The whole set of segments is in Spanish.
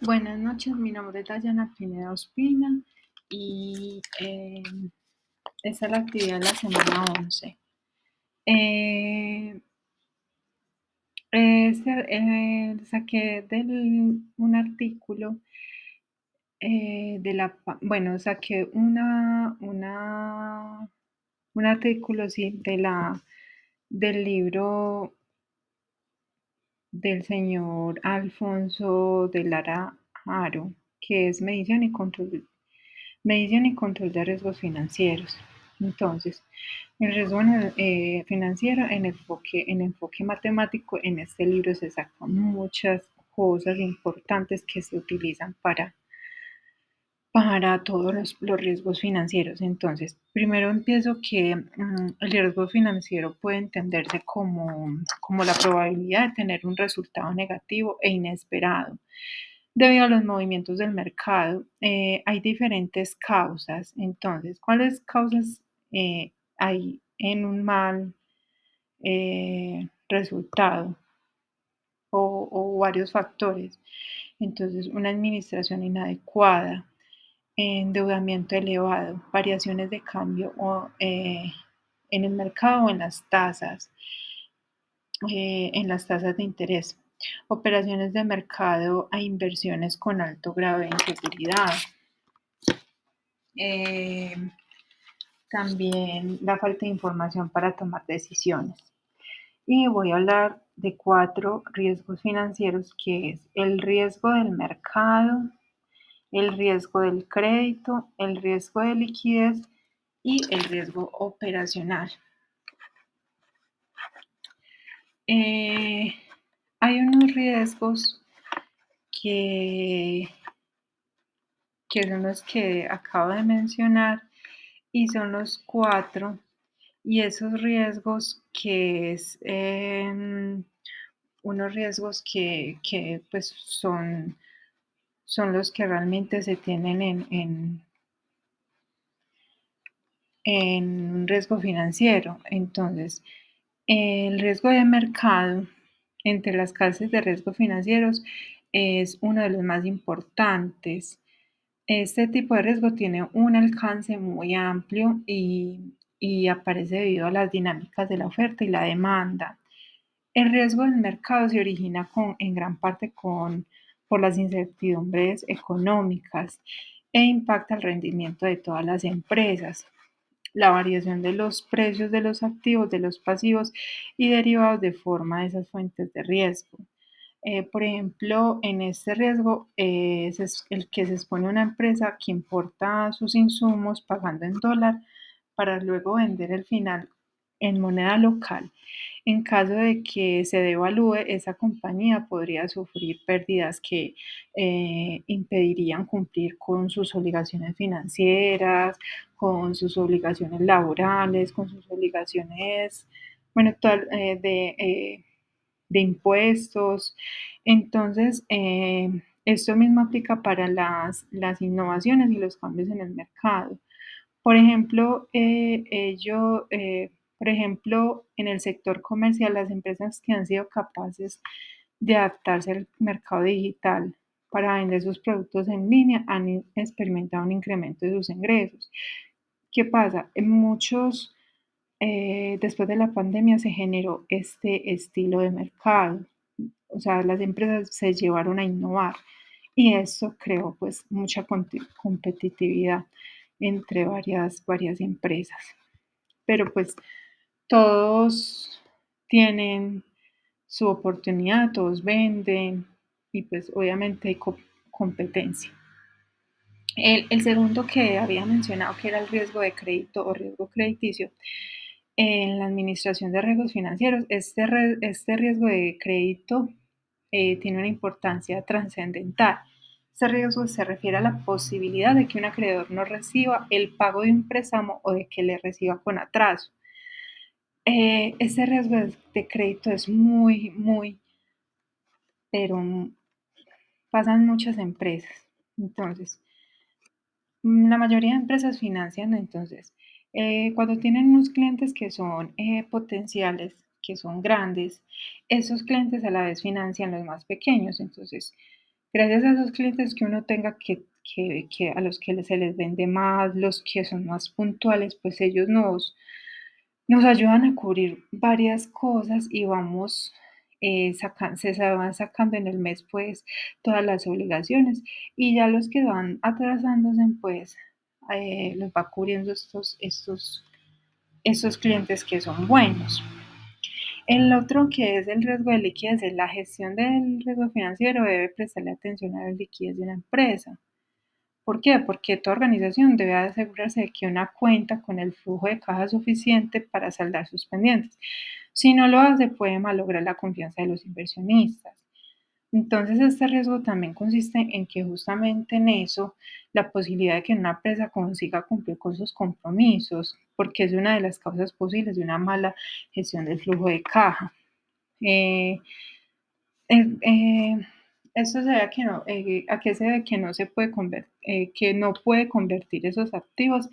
Buenas noches, mi nombre es Dayana Pineda Ospina y esta es la actividad de la semana 11. Eh, Saqué un artículo saqué un artículo, sí, del libro del señor Alfonso de Lara Haro, que es medición y control de riesgos financieros. Entonces, el riesgo financiero en enfoque matemático, en este libro se sacan muchas cosas importantes que se utilizan para todos los riesgos financieros. Entonces, primero empiezo que el riesgo financiero puede entenderse como la probabilidad de tener un resultado negativo e inesperado. Debido a los movimientos del mercado, hay diferentes causas. Entonces, ¿cuáles causas hay en un mal resultado? O varios factores. Entonces, una administración inadecuada, endeudamiento elevado, variaciones de cambio en el mercado o en las tasas de interés, operaciones de mercado a inversiones con alto grado de inseguridad. Eh, También la falta de información para tomar decisiones. Y voy a hablar de 4 riesgos financieros, que es el riesgo del mercado, el riesgo del crédito, el riesgo de liquidez y el riesgo operacional. Eh, Hay unos riesgos que, que son los que acabo de mencionar y son los 4. Y esos riesgos que es unos riesgos que pues son los que realmente se tienen en un riesgo financiero. Entonces, el riesgo de mercado entre las clases de riesgos financieros es uno de los más importantes. Este tipo de riesgo tiene un alcance muy amplio y aparece debido a las dinámicas de la oferta y la demanda. El riesgo del mercado se origina en gran parte por las incertidumbres económicas e impacta el rendimiento de todas las empresas. La variación de los precios de los activos, de los pasivos y derivados de forma de esas fuentes de riesgo. Por ejemplo, en este riesgo es el que se expone una empresa que importa sus insumos pagando en dólar para luego vender el final en moneda local. En caso de que se devalúe, esa compañía podría sufrir pérdidas que impedirían cumplir con sus obligaciones financieras, con sus obligaciones laborales, con sus obligaciones, bueno, de impuestos. Entonces, esto mismo aplica para las innovaciones y los cambios en el mercado. Por ejemplo, por ejemplo, en el sector comercial, las empresas que han sido capaces de adaptarse al mercado digital para vender sus productos en línea han experimentado un incremento de sus ingresos. ¿Qué pasa? Después de la pandemia se generó este estilo de mercado. O sea, las empresas se llevaron a innovar y eso creó pues mucha competitividad entre varias empresas. Pero pues todos tienen su oportunidad, todos venden y pues obviamente hay competencia. El segundo que había mencionado, que era el riesgo de crédito o riesgo crediticio, en la administración de riesgos financieros, este riesgo de crédito tiene una importancia trascendental. Este riesgo se refiere a la posibilidad de que un acreedor no reciba el pago de un préstamo o de que le reciba con atraso. Este riesgo de crédito es pero pasan muchas empresas. Entonces, la mayoría de empresas financian, entonces, cuando tienen unos clientes que son potenciales, que son grandes, esos clientes a la vez financian los más pequeños. Entonces, Gracias a esos clientes que uno tenga que a los que se les vende más, los que son más puntuales, pues ellos nos ayudan a cubrir varias cosas y vamos, se van sacando en el mes, pues, todas las obligaciones. Y ya los que van atrasándose, pues, los va cubriendo estos clientes que son buenos. El otro que es el riesgo de liquidez, la gestión del riesgo financiero debe prestarle atención a la liquidez de la empresa. ¿Por qué? Porque toda organización debe asegurarse de que una cuenta con el flujo de caja suficiente para saldar sus pendientes. Si no lo hace, puede malograr la confianza de los inversionistas. Entonces, este riesgo también consiste en que justamente en eso, la posibilidad de que una empresa consiga cumplir con sus compromisos, porque es una de las causas posibles de una mala gestión del flujo de caja. Eh, eh, eh, Esto se debe a que no, a que se debe que no se puede que no puede convertir esos activos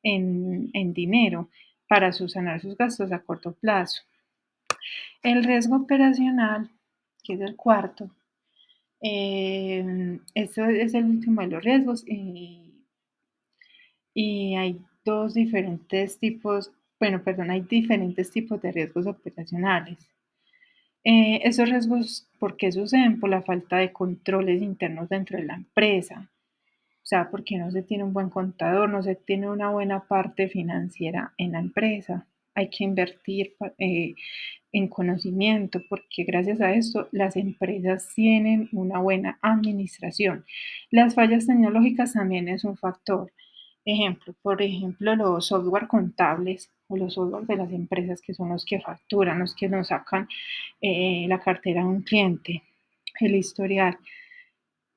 en dinero para subsanar sus gastos a corto plazo. El riesgo operacional, que es el cuarto, esto es el último de los riesgos y hay dos diferentes tipos, bueno, perdón, hay diferentes tipos de riesgos operacionales. Esos riesgos, ¿por qué suceden? Por la falta de controles internos dentro de la empresa. O sea, porque no se tiene un buen contador, no se tiene una buena parte financiera en la empresa. Hay que invertir en conocimiento, porque gracias a esto las empresas tienen una buena administración. Las fallas tecnológicas también es un factor. Por ejemplo, los software contables o los software de las empresas que son los que facturan, los que nos sacan la cartera de un cliente, el historial.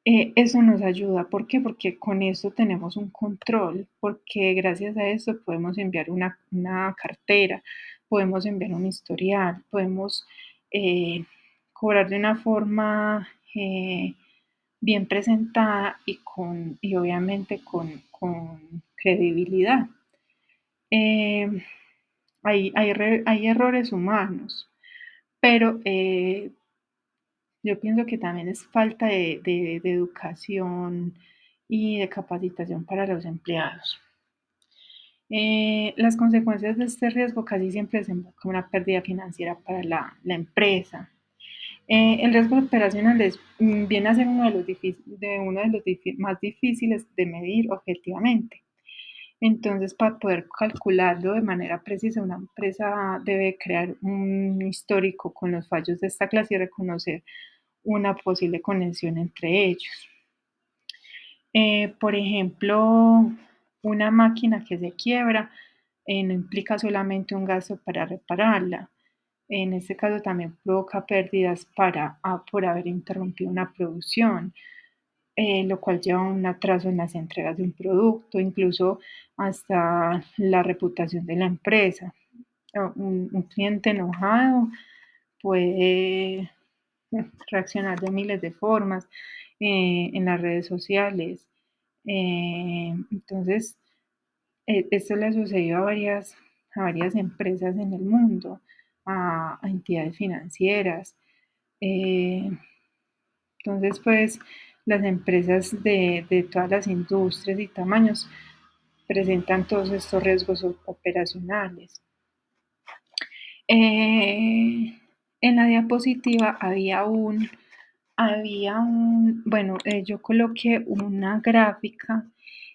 Eso nos ayuda. ¿Por qué? Porque con eso tenemos un control, porque gracias a eso podemos enviar una cartera, podemos enviar un historial, podemos eh, cobrar de una forma bien presentada y obviamente con credibilidad. Eh, hay errores humanos, pero yo pienso que también es falta de educación y de capacitación para los empleados. Las consecuencias de este riesgo casi siempre desembocan en una pérdida financiera para la empresa. El riesgo operacional viene a ser uno de los más difíciles de medir objetivamente. Entonces, para poder calcularlo de manera precisa, una empresa debe crear un histórico con los fallos de esta clase y reconocer una posible conexión entre ellos. Por ejemplo, una máquina que se quiebra no implica solamente un gasto para repararla. En este caso también provoca pérdidas por haber interrumpido una producción, lo cual lleva a un atraso en las entregas de un producto, incluso hasta la reputación de la empresa. Un cliente enojado puede reaccionar de miles de formas en las redes sociales. Entonces, esto le ha sucedido a varias empresas en el mundo, a entidades financieras. Eh, entonces, pues, las empresas de todas las industrias y tamaños presentan todos estos riesgos operacionales. En la diapositiva bueno, yo coloqué una gráfica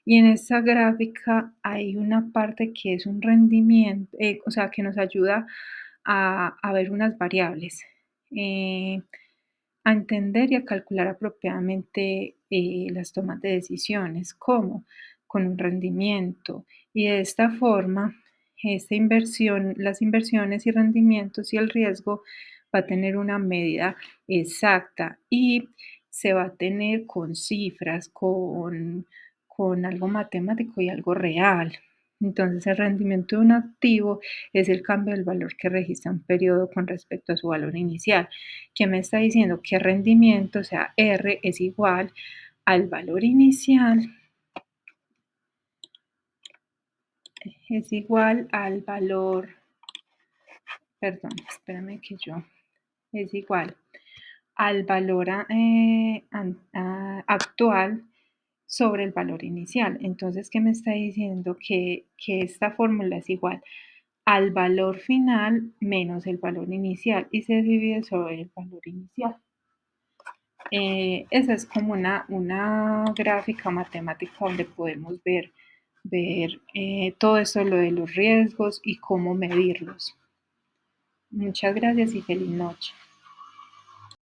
y en esa gráfica hay una parte que es un rendimiento, o sea, que nos ayuda a ver unas variables, a entender y a calcular apropiadamente las tomas de decisiones, como con un rendimiento. Y de esta forma, las inversiones y rendimientos y el riesgo va a tener una medida exacta y se va a tener con cifras, con algo matemático y algo real. Entonces, el rendimiento de un activo es el cambio del valor que registra un periodo con respecto a su valor inicial. ¿Qué me está diciendo? Que rendimiento, o sea, R es igual al valor inicial, es igual al valor, perdón, espérame que yo, es igual al valor actual sobre el valor inicial. Entonces, ¿qué me está diciendo? Que esta fórmula es igual al valor final menos el valor inicial y se divide sobre el valor inicial. Esa es como una gráfica matemática donde podemos ver todo esto, lo de los riesgos y cómo medirlos. Muchas gracias y feliz noche.